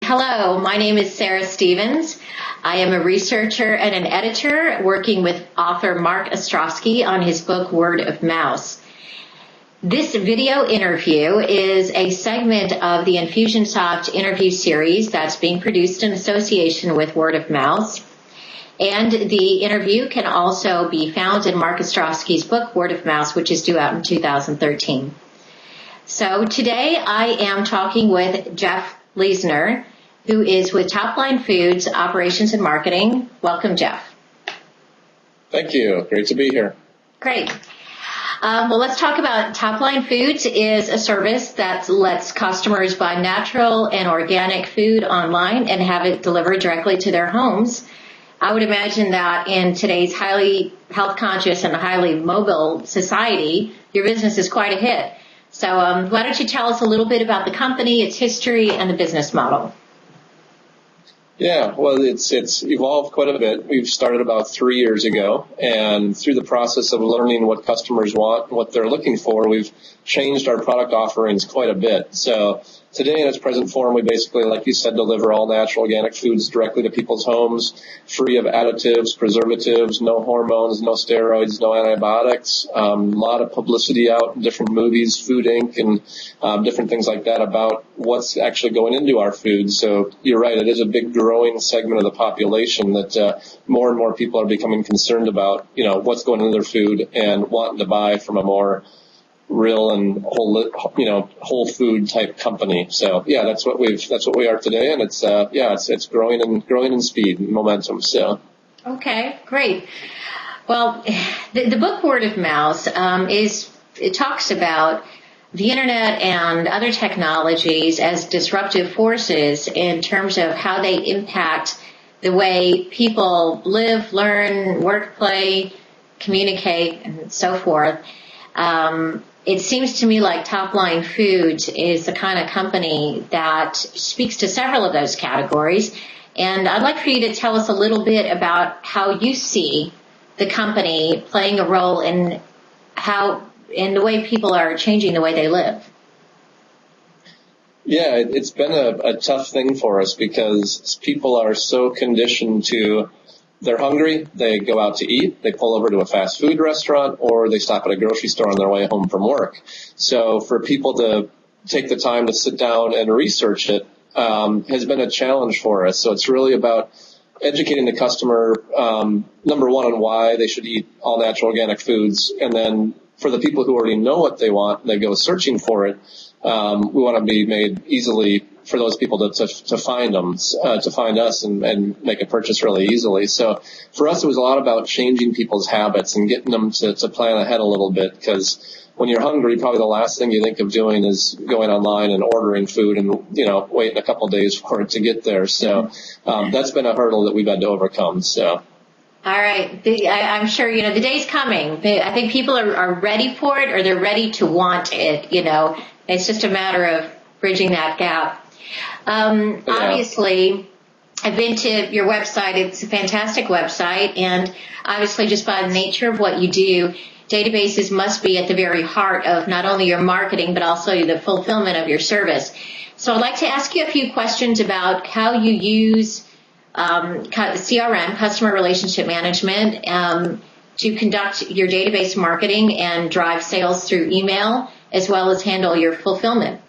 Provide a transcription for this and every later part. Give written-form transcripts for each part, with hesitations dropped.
Hello, my name is Sara Stevens. I am a researcher and an editor working with author Marc Ostrofsky on his book Word of Mouse. This video interview is a segment of the Infusionsoft interview series that's being produced in association with Word of Mouse. And the interview can also be found in Marc Ostrofsky's book Word of Mouse, which is due out in 2013. So today I am talking with Jeff Liesener, who is with Topline Foods, Operations and Marketing. Welcome, Jeff. Thank you. Great to be here. Great. Well, let's talk about Topline Foods is a service that lets customers buy natural and organic food online and have it delivered directly to their homes. I would imagine that in today's highly health conscious and highly mobile society, your business is quite a hit. So why don't you tell us a little bit about the company, its history, and the business model? Yeah, well, it's evolved quite a bit. We've started about 3 years ago, and through the process of learning what customers want, what they're looking for, we've changed our product offerings quite a bit. So today in its present form, we basically, like you said, deliver all natural organic foods directly to people's homes, free of additives, preservatives, no hormones, no steroids, no antibiotics. A lot of publicity out in different movies, Food Inc., and different things like that about what's actually going into our food. So you're right, it is a big growing segment of the population that more and more people are becoming concerned about, what's going into their food and wanting to buy from a more real and whole food type company. So yeah, that's what we are today, and it's growing in speed and momentum. So okay, great. Well, the book Word of Mouse it talks about the internet and other technologies as disruptive forces in terms of how they impact the way people live, learn, work, play, communicate, and so forth. It seems to me like Topline Foods is the kind of company that speaks to several of those categories. And I'd like for you to tell us a little bit about how you see the company playing a role in the way people are changing the way they live. Yeah, it's been a tough thing for us because people are so conditioned to, they're hungry, they go out to eat, they pull over to a fast food restaurant, or they stop at a grocery store on their way home from work. So for people to take the time to sit down and research it has been a challenge for us. So it's really about educating the customer, number one, on why they should eat all natural organic foods, and then for the people who already know what they want and they go searching for it, we want to be made easily for those people to find them, to find us and make a purchase really easily. So for us, it was a lot about changing people's habits and getting them to plan ahead a little bit, because when you're hungry, probably the last thing you think of doing is going online and ordering food and, waiting a couple of days for it to get there. So that's been a hurdle that we've had to overcome. So. All right. I'm sure, the day's coming. I think people are ready for it, or they're ready to want it, It's just a matter of bridging that gap. Obviously, I've been to your website. It's a fantastic website. And obviously, just by the nature of what you do, databases must be at the very heart of not only your marketing, but also the fulfillment of your service. So I'd like to ask you a few questions about how you use CRM, customer relationship management, to conduct your database marketing and drive sales through email, as well as handle your fulfillment.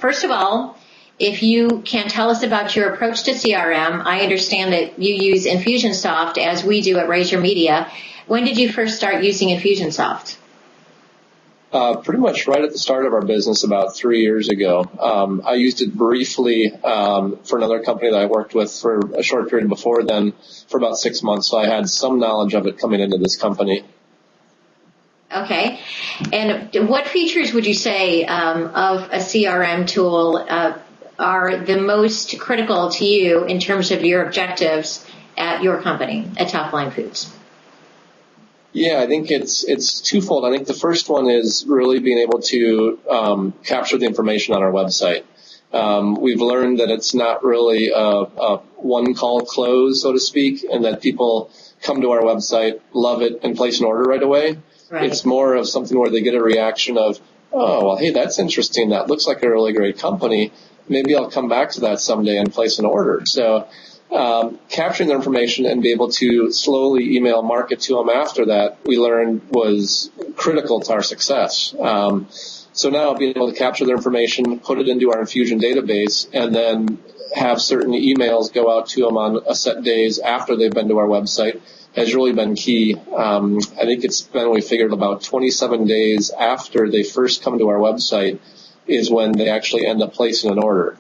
First of all, if you can tell us about your approach to CRM, I understand that you use Infusionsoft as we do at RazorMedia. When did you first start using Infusionsoft? Pretty much right at the start of our business about 3 years ago. I used it briefly for another company that I worked with for a short period before then, for about 6 months. So I had some knowledge of it coming into this company. Okay. And what features would you say of a CRM tool are the most critical to you in terms of your objectives at your company, at Topline Foods? Yeah, I think it's twofold. I think the first one is really being able to capture the information on our website. We've learned that it's not really a one-call close, so to speak, and that people come to our website, love it, and place an order right away. Right. It's more of something where they get a reaction of, oh, well, hey, that's interesting. That looks like a really great company. Maybe I'll come back to that someday and place an order. So capturing their information and be able to slowly email market to them after that, we learned was critical to our success. So now being able to capture their information, put it into our Infusion database, and then have certain emails go out to them on a set days after they've been to our website has really been key. I think it's been, we figured, about 27 days after they first come to our website is when they actually end up placing an order.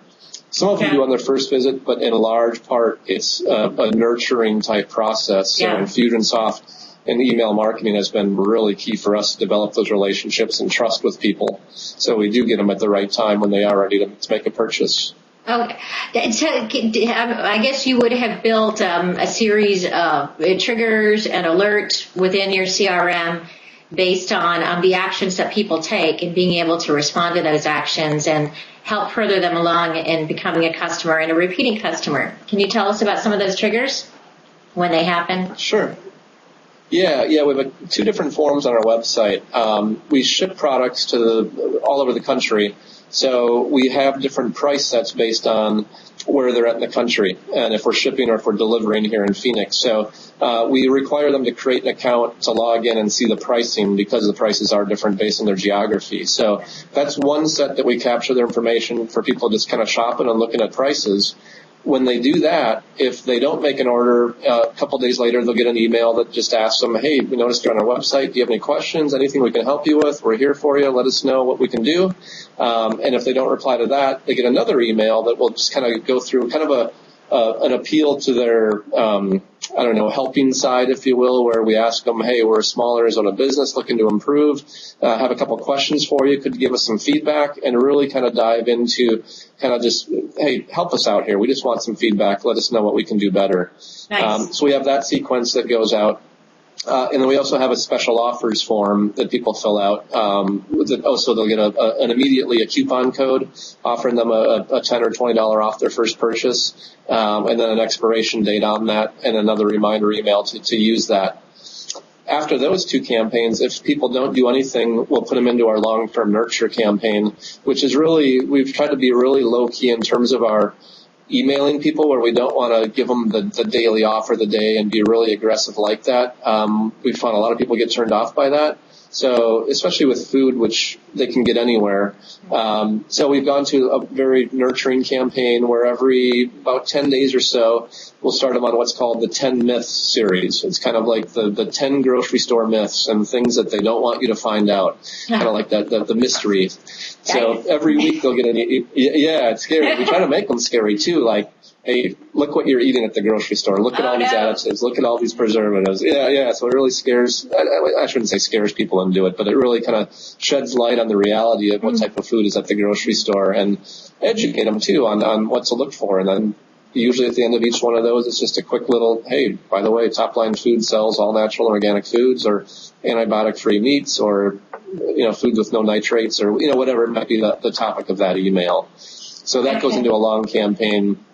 Some of them do on their first visit, but in a large part, it's a nurturing type process. So Infusionsoft and email marketing has been really key for us to develop those relationships and trust with people. So we do get them at the right time when they are ready to make a purchase. Okay. I guess you would have built a series of triggers and alerts within your CRM based on the actions that people take and being able to respond to those actions and help further them along in becoming a customer and a repeating customer. Can you tell us about some of those triggers when they happen? Sure. Yeah, we have two different forms on our website. We ship products to all over the country. So we have different price sets based on where they're at in the country and if we're shipping or if we're delivering here in Phoenix. So we require them to create an account to log in and see the pricing because the prices are different based on their geography. So that's one set that we capture their information for people just kind of shopping and looking at prices. When they do that, if they don't make an order, a couple days later, they'll get an email that just asks them, hey, we noticed you're on our website. Do you have any questions? Anything we can help you with? We're here for you. Let us know what we can do. And if they don't reply to that, they get another email that will just kind of go through kind of an appeal to their, helping side, if you will, where we ask them, hey, we're a small Arizona business looking to improve, have a couple questions for you, could you give us some feedback, and really kind of dive into kind of just, hey, help us out here. We just want some feedback. Let us know what we can do better. Nice. So we have that sequence that goes out. And then we also have a special offers form that people fill out. Also, they'll get immediately a coupon code offering them a $10 or $20 off their first purchase, and then an expiration date on that and another reminder email to use that. After those two campaigns, if people don't do anything, we'll put them into our long-term nurture campaign, which is really, we've tried to be really low-key in terms of our emailing people where we don't want to give them the daily offer the day and be really aggressive like that. We found a lot of people get turned off by that. So especially with food, which they can get anywhere. So we've gone to a very nurturing campaign where every about 10 days or so, we'll start them on what's called the 10 Myths series. It's kind of like the 10 grocery store myths and things that they don't want you to find out. Kind of like the mystery. So every week they'll get it's scary. We try to make them scary too, like, hey, look what you're eating at the grocery store. Look at all these additives. Look at all these preservatives. So it really scares, I shouldn't say scares people into it, but it really kind of sheds light on the reality of what type of food is at the grocery store and educate them too on what to look for. And then usually at the end of each one of those, it's just a quick little, hey, by the way, Topline Food sells all natural and organic foods or antibiotic-free meats or, food with no nitrates or, whatever might be the topic of that email. So that goes into a long campaign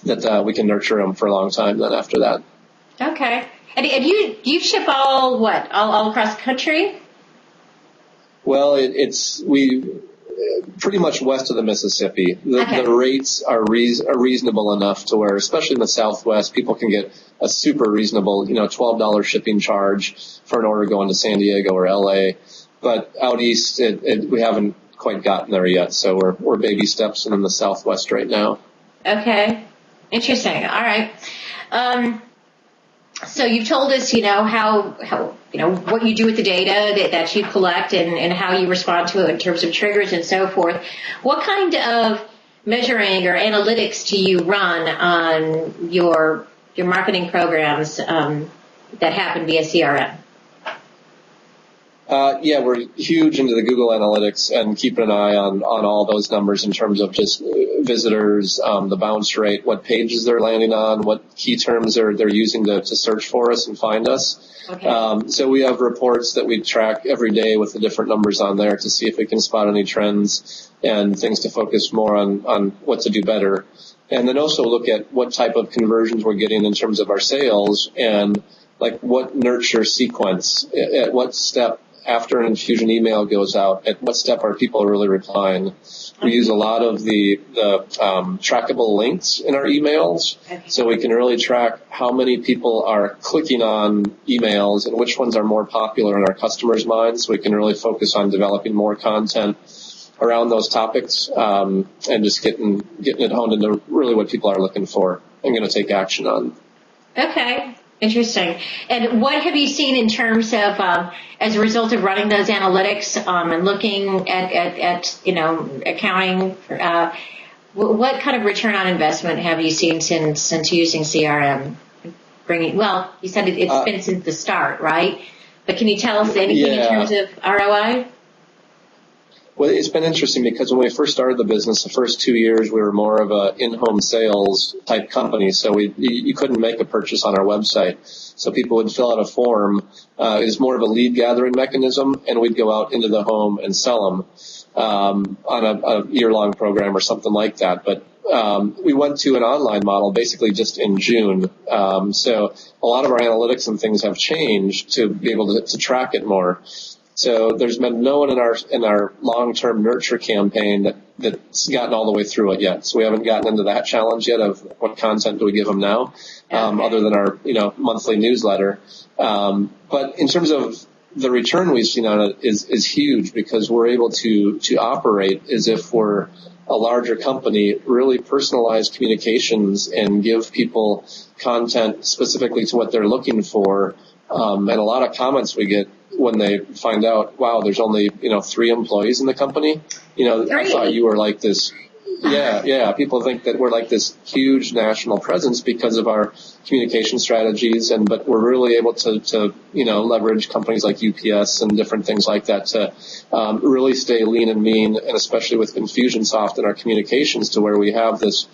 that we can nurture them for a long time then after that. Okay. And you ship all across the country? Well, we pretty much west of the Mississippi. The rates are reasonable enough to where, especially in the Southwest, people can get a super reasonable, $12 shipping charge for an order going to San Diego or LA. But out east, we haven't quite gotten there yet. So we're baby steps in the Southwest right now. Okay. Interesting. All right. So you've told us, how what you do with the data that you collect and how you respond to it in terms of triggers and so forth. What kind of measuring or analytics do you run on your marketing programs that happen via CRM? We're huge into the Google Analytics and keeping an eye on all those numbers in terms of just visitors, the bounce rate, what pages they're landing on, what key terms they're using to search for us and find us. Okay. So we have reports that we track every day with the different numbers on there to see if we can spot any trends and things to focus more on what to do better. And then also look at what type of conversions we're getting in terms of our sales and like what nurture sequence, at what step after an infusion email goes out, at what step are people really replying. We use a lot of the trackable links in our emails, so we can really track how many people are clicking on emails and which ones are more popular in our customers' minds, so we can really focus on developing more content around those topics, and just getting it honed into really what people are looking for and going to take action on. Okay. Interesting. And what have you seen in terms of, as a result of running those analytics, and looking at accounting, what kind of return on investment have you seen since using CRM? You said it's been since the start, right? But can you tell us anything in terms of ROI? Well, it's been interesting because when we first started the business, the first 2 years, we were more of a in-home sales type company. So you couldn't make a purchase on our website. So people would fill out a form. It was more of a lead gathering mechanism, and we'd go out into the home and sell them on a year-long program or something like that. But we went to an online model basically just in June. So a lot of our analytics and things have changed to be able to track it more. So there's been no one in our long-term nurture campaign that's gotten all the way through it yet. So we haven't gotten into that challenge yet of what content do we give them now, other than our monthly newsletter. But in terms of the return we've seen on it is huge, because we're able to operate as if we're a larger company, really personalize communications and give people content specifically to what they're looking for. And a lot of comments we get when they find out, wow, there's only 3 employees in the company. I thought you were like this. Yeah. People think that we're like this huge national presence because of our communication strategies, but we're really able to leverage companies like UPS and different things like that to really stay lean and mean, and especially with Infusionsoft and our communications, to where we have this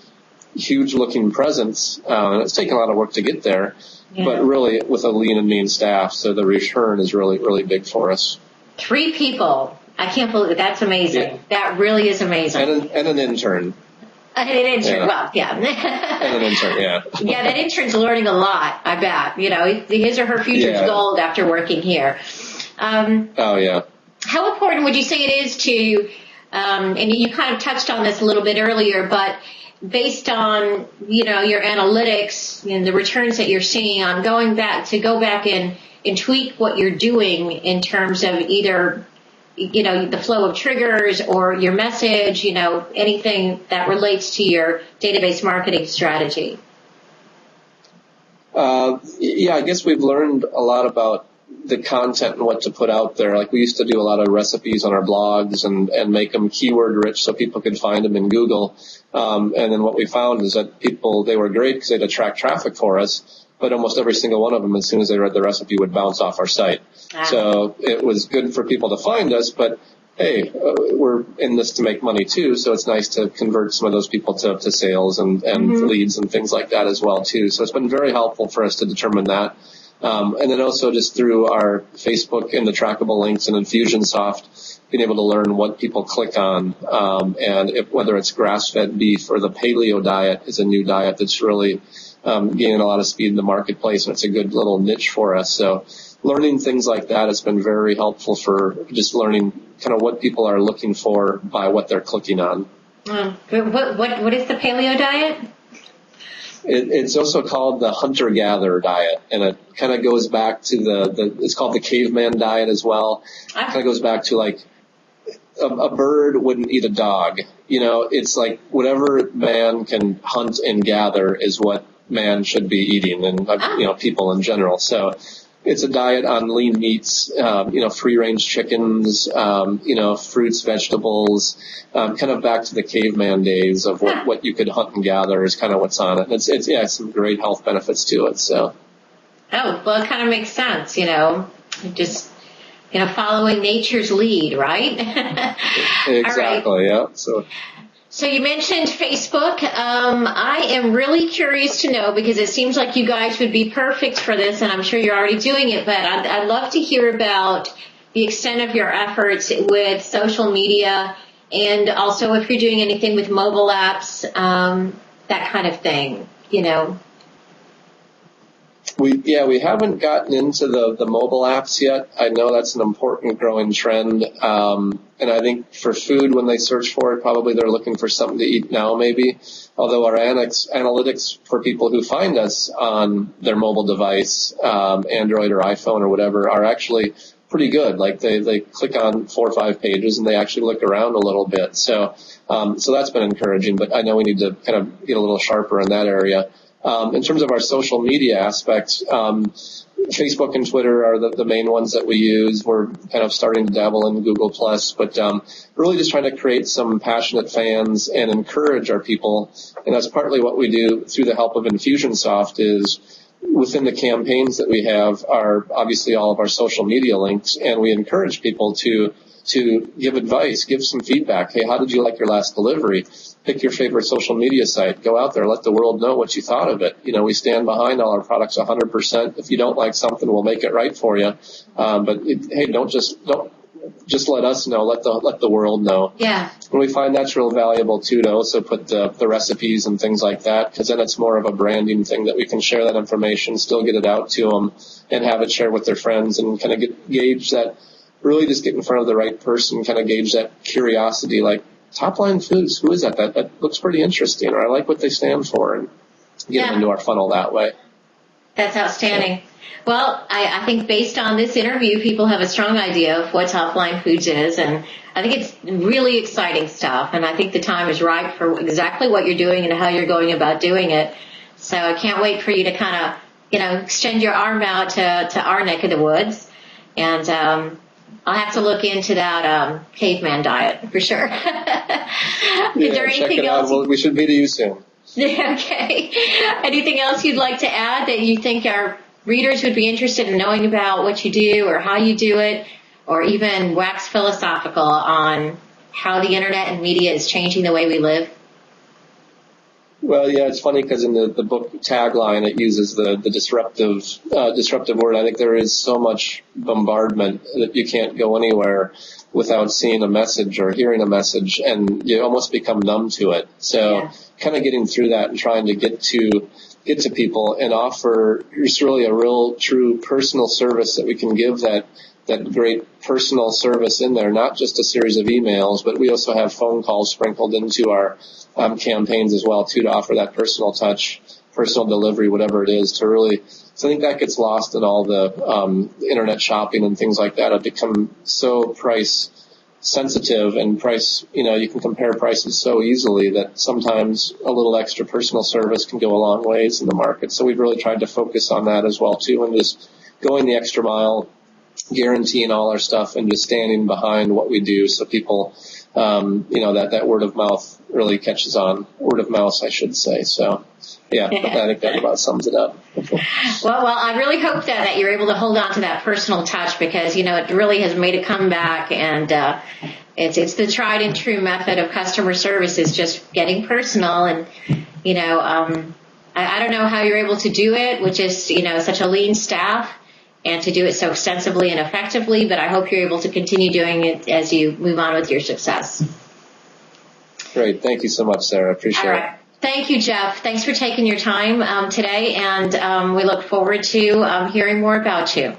huge looking presence. It's taken a lot of work to get there. Yeah. But really with a lean and mean staff, so the return is really, really big for us. 3 people. I can't believe it. That's amazing. Yeah. That really is amazing. And an intern. And an intern, yeah. Well, yeah. And an intern, yeah. Yeah, that intern's learning a lot, I bet. His or her future's gold after working here. Oh, yeah. How important would you say it is to, and you kind of touched on this a little bit earlier, but based on, your analytics and the returns that you're seeing on go back and tweak what you're doing in terms of either, the flow of triggers or your message, anything that relates to your database marketing strategy? I guess we've learned a lot about the content and what to put out there. Like, we used to do a lot of recipes on our blogs and make them keyword rich so people could find them in Google. And then what we found is that they were great because they'd attract traffic for us, but almost every single one of them, as soon as they read the recipe, would bounce off our site. So it was good for people to find us, but hey, we're in this to make money too, so it's nice to convert some of those people to sales and leads and things like that as well too. So it's been very helpful for us to determine that. And then also just through our Facebook and the trackable links and Infusionsoft, being able to learn what people click on, and whether it's grass-fed beef or the paleo diet is a new diet that's really gaining a lot of speed in the marketplace, and it's a good little niche for us. So learning things like that has been very helpful for just learning kind of what people are looking for by what they're clicking on. What is the paleo diet? It's also called the hunter-gatherer diet, and it kind of goes back to it's called the caveman diet as well. It kind of goes back to like a bird wouldn't eat a dog. It's like whatever man can hunt and gather is what man should be eating, and people in general. So it's a diet on lean meats, free-range chickens, fruits, vegetables, kind of back to the caveman days of what you could hunt and gather is kind of what's on it. And it's some great health benefits to it. So. Oh, well, it kind of makes sense, just, following nature's lead, right? Exactly, right. Yeah. So you mentioned Facebook. I am really curious to know, because it seems like you guys would be perfect for this, and I'm sure you're already doing it, but I'd love to hear about the extent of your efforts with social media, and also if you're doing anything with mobile apps, that kind of thing, We haven't gotten into the mobile apps yet. I know that's an important growing trend. And I think for food, when they search for it, probably they're looking for something to eat now, maybe. Although our analytics for people who find us on their mobile device, Android or iPhone or whatever, are actually pretty good. Like they click on 4 or 5 pages and they actually look around a little bit. So that's been encouraging, but I know we need to kind of get a little sharper in that area. In terms of our social media aspects, Facebook and Twitter are the main ones that we use. We're kind of starting to dabble in Google Plus, but really just trying to create some passionate fans and encourage our people. And that's partly what we do through the help of Infusionsoft. Is within the campaigns that we have are obviously all of our social media links, and we encourage people to give advice, give some feedback. Hey, how did you like your last delivery? Pick your favorite social media site. Go out there, let the world know what you thought of it. We stand behind all our products 100%. If you don't like something, we'll make it right for you. Hey, don't just let us know. Let the world know. Yeah. And we find that's real valuable too, to also put the recipes and things like that, because then it's more of a branding thing that we can share that information, still get it out to them, and have it shared with their friends, and kind of gauge that. Really just get in front of the right person, kind of gauge that curiosity, like Topline Foods, who is that? That looks pretty interesting, or I like what they stand for, and get them into our funnel that way. That's outstanding. Well, I think based on this interview, people have a strong idea of what Topline Foods is, and I think it's really exciting stuff, and I think the time is right for exactly what you're doing and how you're going about doing it. So I can't wait for you to kind of, extend your arm out to our neck of the woods, and I'll have to look into that caveman diet for sure. Is there anything else? Well, we should be to you soon. Yeah, okay. Anything else you'd like to add that you think our readers would be interested in knowing about what you do or how you do it, or even wax philosophical on how the internet and media is changing the way we live? Well, yeah, it's funny because in the book tagline, it uses the disruptive word. I think there is so much bombardment that you can't go anywhere without seeing a message or hearing a message, and you almost become numb to it. So kind of getting through that and trying to get to people and offer just really a real true personal service that we can give that great personal service in there, not just a series of emails, but we also have phone calls sprinkled into our campaigns as well, too, to offer that personal touch, personal delivery, whatever it is, to really. So I think that gets lost in all the internet shopping and things like that. Have become so price sensitive, and price, you can compare prices so easily that sometimes a little extra personal service can go a long ways in the market. So we've really tried to focus on that as well, too, and just going the extra mile, guaranteeing all our stuff, and just standing behind what we do, so people, that word of mouth really catches on. Word of mouth, I should say. So, I think that about sums it up. Well, I really hope that you're able to hold on to that personal touch, because, it really has made a comeback, and it's the tried and true method of customer service, is just getting personal. And, I don't know how you're able to do it with just, such a lean staff, and to do it so extensively and effectively, but I hope you're able to continue doing it as you move on with your success. Great. Thank you so much, Sarah. Appreciate it. Thank you, Jeff. Thanks for taking your time today, and we look forward to hearing more about you.